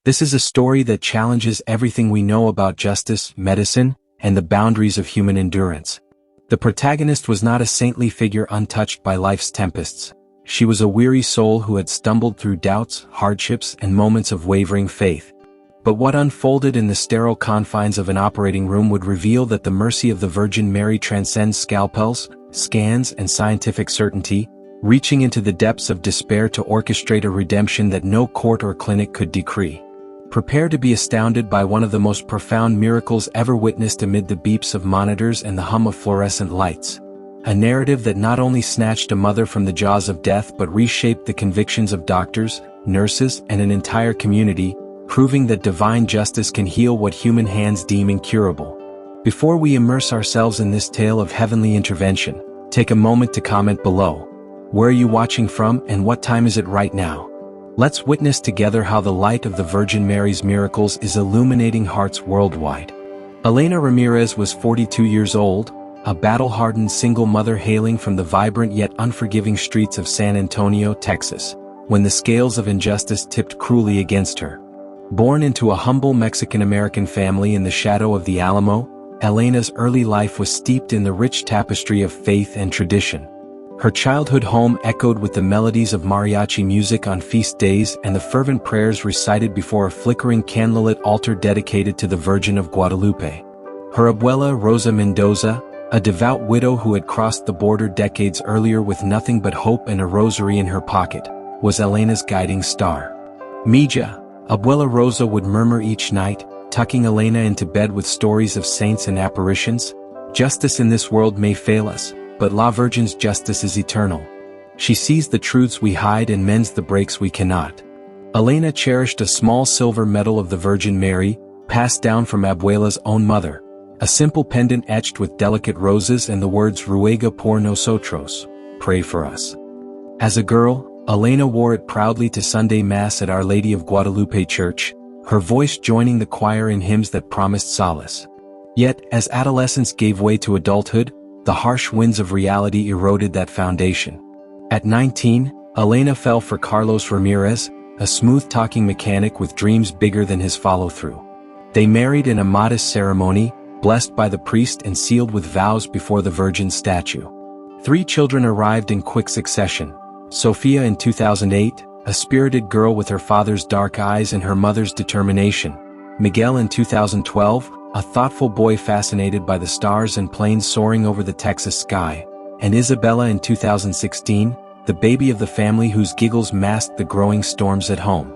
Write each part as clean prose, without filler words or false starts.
This is a story that challenges everything we know about justice, medicine, and the boundaries of human endurance. The protagonist was not a saintly figure untouched by life's tempests. She was a weary soul who had stumbled through doubts, hardships, and moments of wavering faith. But what unfolded in the sterile confines of an operating room would reveal that the mercy of the Virgin Mary transcends scalpels, scans, and scientific certainty, reaching into the depths of despair to orchestrate a redemption that no court or clinic could decree. Prepare to be astounded by one of the most profound miracles ever witnessed amid the beeps of monitors and the hum of fluorescent lights. A narrative that not only snatched a mother from the jaws of death but reshaped the convictions of doctors, nurses, and an entire community, proving that divine justice can heal what human hands deem incurable. Before we immerse ourselves in this tale of heavenly intervention, take a moment to comment below. Where are you watching from, and what time is it right now? Let's witness together how the light of the Virgin Mary's miracles is illuminating hearts worldwide. Elena Ramirez was 42 years old, a battle-hardened single mother hailing from the vibrant yet unforgiving streets of San Antonio, Texas, when the scales of injustice tipped cruelly against her. Born into a humble Mexican-American family in the shadow of the Alamo, Elena's early life was steeped in the rich tapestry of faith and tradition. Her childhood home echoed with the melodies of mariachi music on feast days and the fervent prayers recited before a flickering candlelit altar dedicated to the Virgin of Guadalupe. Her abuela, Rosa Mendoza, a devout widow who had crossed the border decades earlier with nothing but hope and a rosary in her pocket, was Elena's guiding star. Mija, Abuela Rosa would murmur each night, tucking Elena into bed with stories of saints and apparitions, "Justice in this world may fail us, but La Virgin's justice is eternal. She sees the truths we hide and mends the breaks we cannot." Elena cherished a small silver medal of the Virgin Mary, passed down from Abuela's own mother, a simple pendant etched with delicate roses and the words "Ruega por nosotros," pray for us. As a girl, Elena wore it proudly to Sunday Mass at Our Lady of Guadalupe Church, her voice joining the choir in hymns that promised solace. Yet, as adolescence gave way to adulthood, the harsh winds of reality eroded that foundation. At 19, Elena fell for Carlos Ramirez, a smooth-talking mechanic with dreams bigger than his follow-through. They married in a modest ceremony, blessed by the priest and sealed with vows before the Virgin statue. 3 children arrived in quick succession: Sofia in 2008, a spirited girl with her father's dark eyes and her mother's determination; Miguel in 2012, a thoughtful boy fascinated by the stars and planes soaring over the Texas sky; and Isabella in 2016, the baby of the family whose giggles masked the growing storms at home.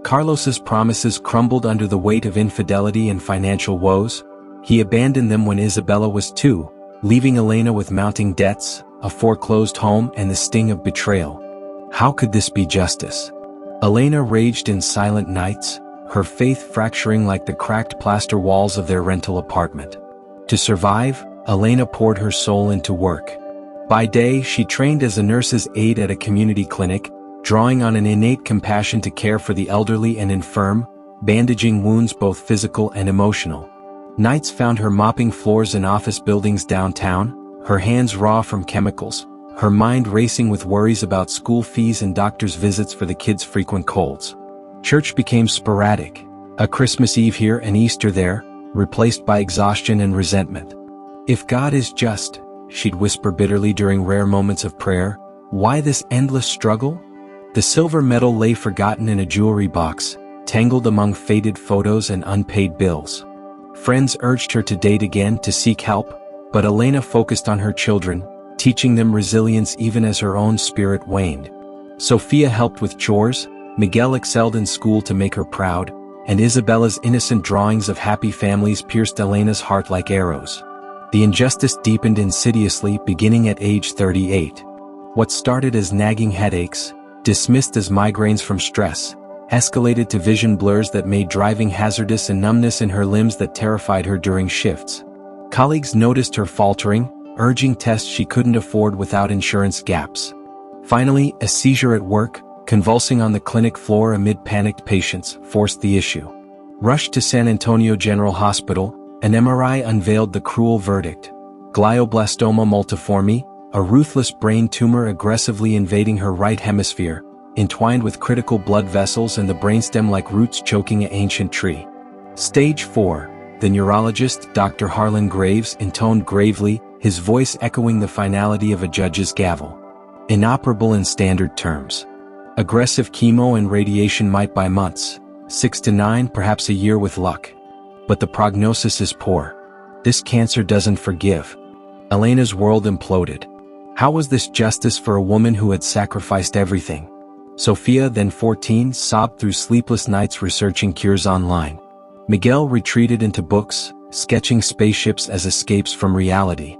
Carlos's promises crumbled under the weight of infidelity and financial woes. He abandoned them when Isabella was 2, leaving Elena with mounting debts, a foreclosed home, and the sting of betrayal. How could this be justice? Elena raged in silent nights, her faith fracturing like the cracked plaster walls of their rental apartment. To survive, Elena poured her soul into work. By day, she trained as a nurse's aide at a community clinic, drawing on an innate compassion to care for the elderly and infirm, bandaging wounds both physical and emotional. Nights found her mopping floors in office buildings downtown, her hands raw from chemicals, her mind racing with worries about school fees and doctor's visits for the kids' frequent colds. Church became sporadic, a Christmas Eve here and Easter there, replaced by exhaustion and resentment. "If God is just," she'd whisper bitterly during rare moments of prayer, "why this endless struggle?" The silver medal lay forgotten in a jewelry box, tangled among faded photos and unpaid bills. Friends urged her to date again, to seek help, but Elena focused on her children, teaching them resilience even as her own spirit waned. Sofia helped with chores, Miguel excelled in school to make her proud, and Isabella's innocent drawings of happy families pierced Elena's heart like arrows. The injustice deepened insidiously, beginning at age 38. What started as nagging headaches, dismissed as migraines from stress, escalated to vision blurs that made driving hazardous and numbness in her limbs that terrified her during shifts. Colleagues noticed her faltering, urging tests she couldn't afford without insurance gaps. Finally, a seizure at work, convulsing on the clinic floor amid panicked patients, forced the issue. Rushed to San Antonio General Hospital, an MRI unveiled the cruel verdict: glioblastoma multiforme, a ruthless brain tumor aggressively invading her right hemisphere, entwined with critical blood vessels and the brainstem like roots choking an ancient tree. Stage 4. The neurologist, Dr. Harlan Graves, intoned gravely, his voice echoing the finality of a judge's gavel. Inoperable in standard terms. Aggressive chemo and radiation might by months, 6 to 9, perhaps a year with luck. But the prognosis is poor. This cancer doesn't forgive. Elena's world imploded. How was this justice for a woman who had sacrificed everything? Sofia, then 14, sobbed through sleepless nights researching cures online. Miguel retreated into books, sketching spaceships as escapes from reality.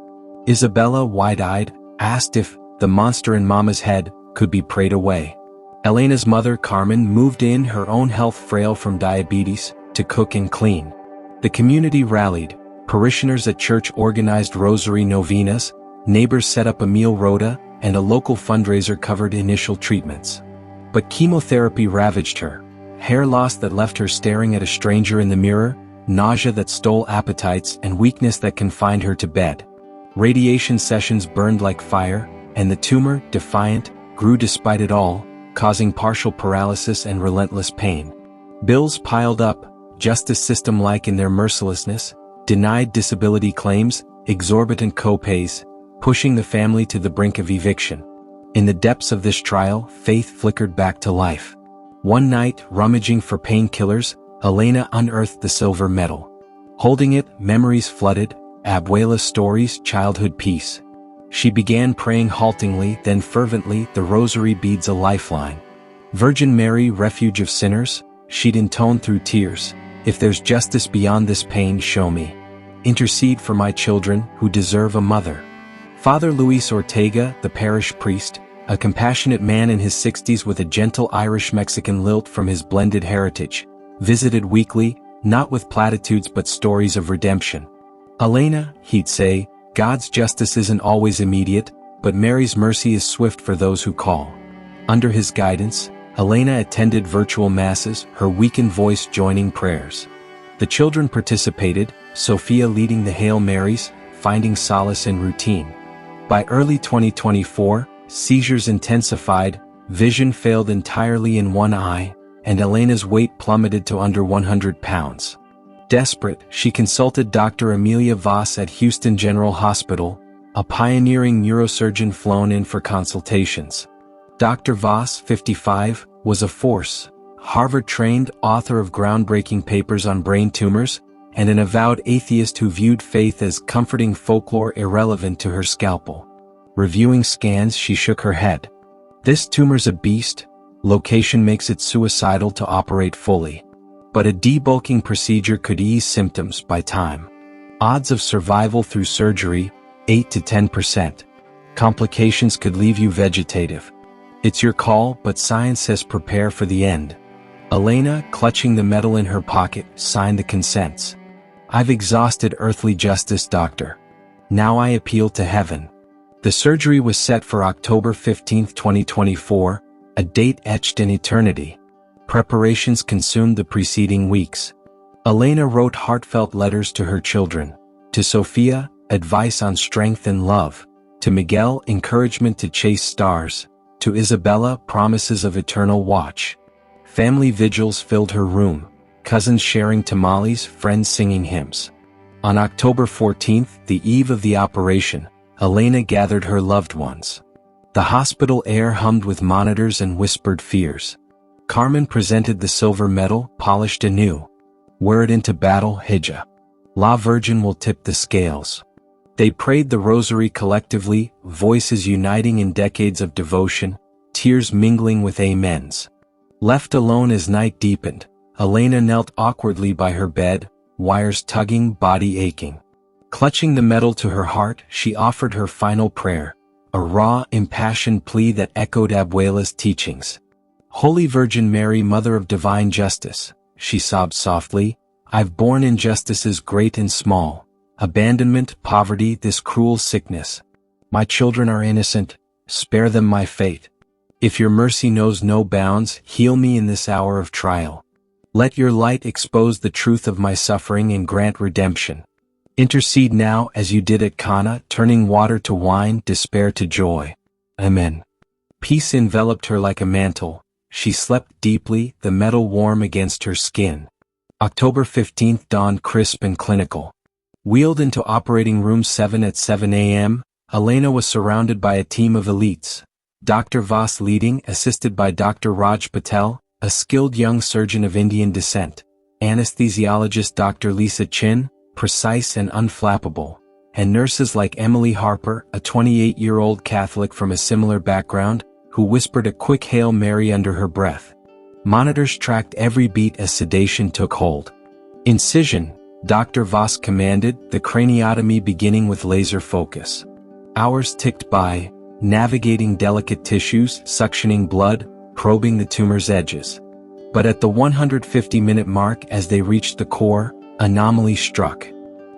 Isabella, wide-eyed, asked if the monster in Mama's head could be prayed away. Elena's mother, Carmen, moved in, her own health frail from diabetes, to cook and clean. The community rallied. Parishioners at church organized rosary novenas, neighbors set up a meal rota, and a local fundraiser covered initial treatments. But chemotherapy ravaged her. Hair loss that left her staring at a stranger in the mirror, nausea that stole appetites, and weakness that confined her to bed. Radiation sessions burned like fire, and the tumor, defiant, grew despite it all, causing partial paralysis and relentless pain. Bills piled up, justice system-like in their mercilessness, denied disability claims, exorbitant co-pays, pushing the family to the brink of eviction. In the depths of this trial, faith flickered back to life. One night, rummaging for painkillers, Elena unearthed the silver medal. Holding it, memories flooded, abuela's stories, childhood peace. She began praying haltingly, then fervently, the rosary beads a lifeline. Virgin Mary, refuge of sinners, she'd intone through tears, if there's justice beyond this pain, show me. Intercede for my children, who deserve a mother. Father Luis Ortega, the parish priest, a compassionate man in his 60s with a gentle Irish-Mexican lilt from his blended heritage, visited weekly, not with platitudes but stories of redemption. Elena, he'd say, God's justice isn't always immediate, but Mary's mercy is swift for those who call. Under his guidance, Elena attended virtual masses, her weakened voice joining prayers. The children participated, Sofia leading the Hail Marys, finding solace in routine. By early 2024, seizures intensified, vision failed entirely in one eye, and Elena's weight plummeted to under 100 pounds. Desperate, she consulted Dr. Amelia Voss at Houston General Hospital, a pioneering neurosurgeon flown in for consultations. Dr. Voss, 55, was a force, Harvard-trained, author of groundbreaking papers on brain tumors, and an avowed atheist who viewed faith as comforting folklore irrelevant to her scalpel. Reviewing scans, she shook her head. This tumor's a beast, location makes it suicidal to operate fully. But a debulking procedure could ease symptoms by time. Odds of survival through surgery, 8 to 10%. Complications could leave you vegetative. It's your call, but science says prepare for the end. Elena, clutching the medal in her pocket, signed the consents. I've exhausted earthly justice, doctor. Now I appeal to heaven. The surgery was set for October 15, 2024, a date etched in eternity. Preparations consumed the preceding weeks. Elena wrote heartfelt letters to her children. To Sofia, advice on strength and love. To Miguel, encouragement to chase stars. To Isabella, promises of eternal watch. Family vigils filled her room, cousins sharing tamales, friends singing hymns. On October 14th, the eve of the operation, Elena gathered her loved ones. The hospital air hummed with monitors and whispered fears. Carmen presented the silver medal, polished anew. Wear it into battle, Hija. La Virgin will tip the scales. They prayed the rosary collectively, voices uniting in decades of devotion, tears mingling with amens. Left alone as night deepened, Elena knelt awkwardly by her bed, wires tugging, body aching. Clutching the medal to her heart, she offered her final prayer, a raw, impassioned plea that echoed Abuela's teachings. Holy Virgin Mary, Mother of Divine Justice, she sobbed softly, I've borne injustices great and small, abandonment, poverty, this cruel sickness. My children are innocent, spare them my fate. If your mercy knows no bounds, heal me in this hour of trial. Let your light expose the truth of my suffering and grant redemption. Intercede now as you did at Cana, turning water to wine, despair to joy. Amen. Peace enveloped her like a mantle, She slept deeply, the metal warm against her skin. October 15th dawned crisp and clinical. Wheeled into operating room 7 at 7 a.m., Elena was surrounded by a team of elites. Dr. Voss leading, assisted by Dr. Raj Patel, a skilled young surgeon of Indian descent. Anesthesiologist Dr. Lisa Chin, precise and unflappable. And nurses like Emily Harper, a 28-year-old Catholic from a similar background, who whispered a quick Hail Mary under her breath. Monitors tracked every beat as sedation took hold. Incision, Dr. Voss commanded, the craniotomy beginning with laser focus. Hours ticked by, navigating delicate tissues, suctioning blood, probing the tumor's edges. But at the 150-minute mark as they reached the core, anomaly struck.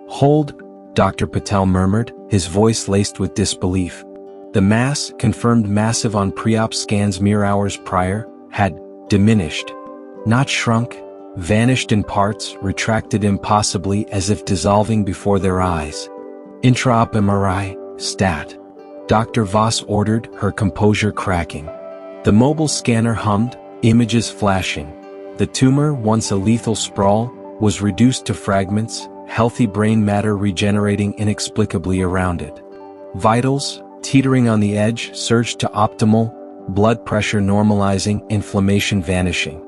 "Hold," Dr. Patel murmured, his voice laced with disbelief. The mass, confirmed massive on pre-op scans mere hours prior, had diminished. Not shrunk, vanished in parts, retracted impossibly as if dissolving before their eyes. "Intra-op MRI, stat." Dr. Voss ordered, her composure cracking. The mobile scanner hummed, images flashing. The tumor, once a lethal sprawl, was reduced to fragments, healthy brain matter regenerating inexplicably around it. Vitals, teetering on the edge, surged to optimal, blood pressure normalizing, inflammation vanishing.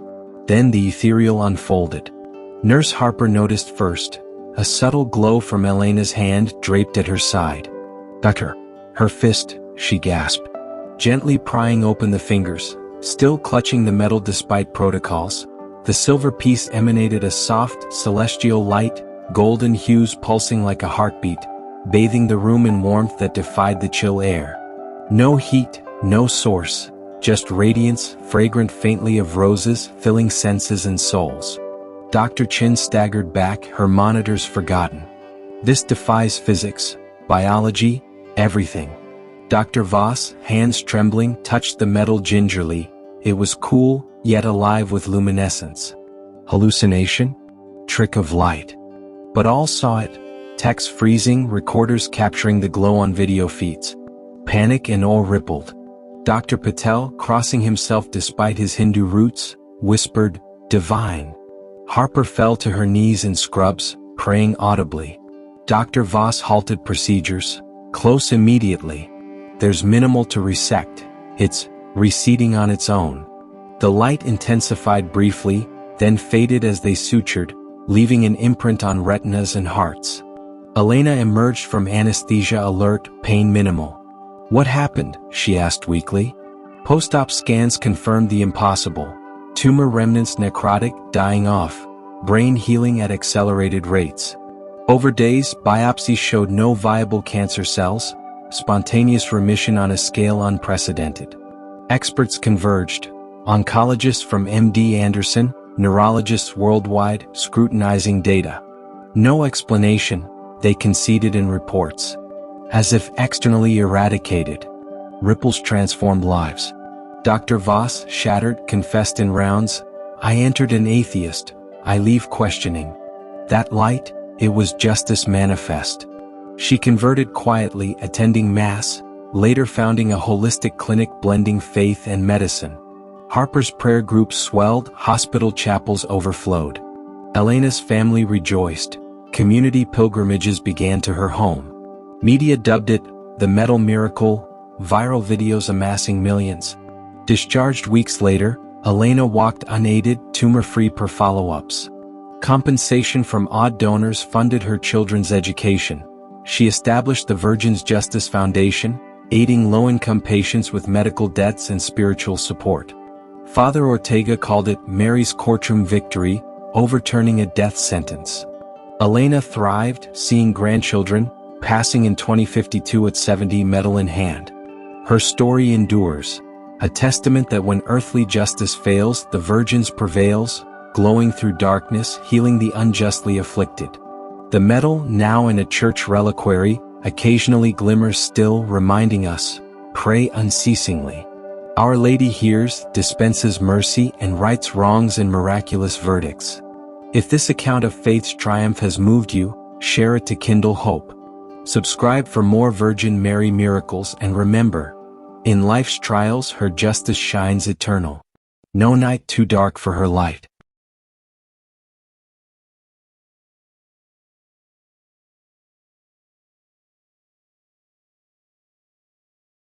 Then the ethereal unfolded. Nurse Harper noticed first, a subtle glow from Elena's hand draped at her side. "Doctor." Her fist, she gasped. Gently prying open the fingers, still clutching the metal despite protocols, the silver piece emanated a soft, celestial light, golden hues pulsing like a heartbeat, bathing the room in warmth that defied the chill air. No heat, no source, just radiance, fragrant faintly of roses, filling senses and souls. Dr. Chin staggered back, her monitors forgotten. This defies physics, biology, everything. Dr. Voss, hands trembling, touched the metal gingerly. It was cool, yet alive with luminescence. Hallucination? Trick of light. But all saw it. Techs freezing, recorders capturing the glow on video feeds. Panic and awe rippled. Dr. Patel, crossing himself despite his Hindu roots, whispered, "Divine." Harper fell to her knees in scrubs, praying audibly. Dr. Voss halted procedures. "Close immediately. There's minimal to resect. It's receding on its own." The light intensified briefly, then faded as they sutured, leaving an imprint on retinas and hearts. Elena emerged from anesthesia alert, pain minimal. "What happened?" she asked weakly. Post-op scans confirmed the impossible. Tumor remnants necrotic, dying off. Brain healing at accelerated rates. Over days, biopsies showed no viable cancer cells, spontaneous remission on a scale unprecedented. Experts converged. Oncologists from MD Anderson, neurologists worldwide, scrutinizing data. No explanation, they conceded in reports. As if externally eradicated. Ripples transformed lives. Dr. Voss, shattered, confessed in rounds, "I entered an atheist, I leave questioning." That light, it was justice manifest. She converted quietly, attending Mass, later founding a holistic clinic blending faith and medicine. Harper's prayer groups swelled, hospital chapels overflowed. Elena's family rejoiced. Community pilgrimages began to her home. Media dubbed it, the metal miracle, viral videos amassing millions. Discharged weeks later, Elena walked unaided, tumor-free per follow-ups. Compensation from odd donors funded her children's education. She established the Virgin's Justice Foundation, aiding low-income patients with medical debts and spiritual support. Father Ortega called it Mary's courtroom victory, overturning a death sentence. Elena thrived, seeing grandchildren, passing in 2052 at 70 medal in hand. Her story endures, a testament that when earthly justice fails, the Virgin's prevails, glowing through darkness, healing the unjustly afflicted. The medal, now in a church reliquary, occasionally glimmers still, reminding us, pray unceasingly. Our Lady hears, dispenses mercy, and rights wrongs in miraculous verdicts. If this account of faith's triumph has moved you, share it to kindle hope. Subscribe for more Virgin Mary miracles, and remember, in life's trials her justice shines eternal. No night too dark for her light.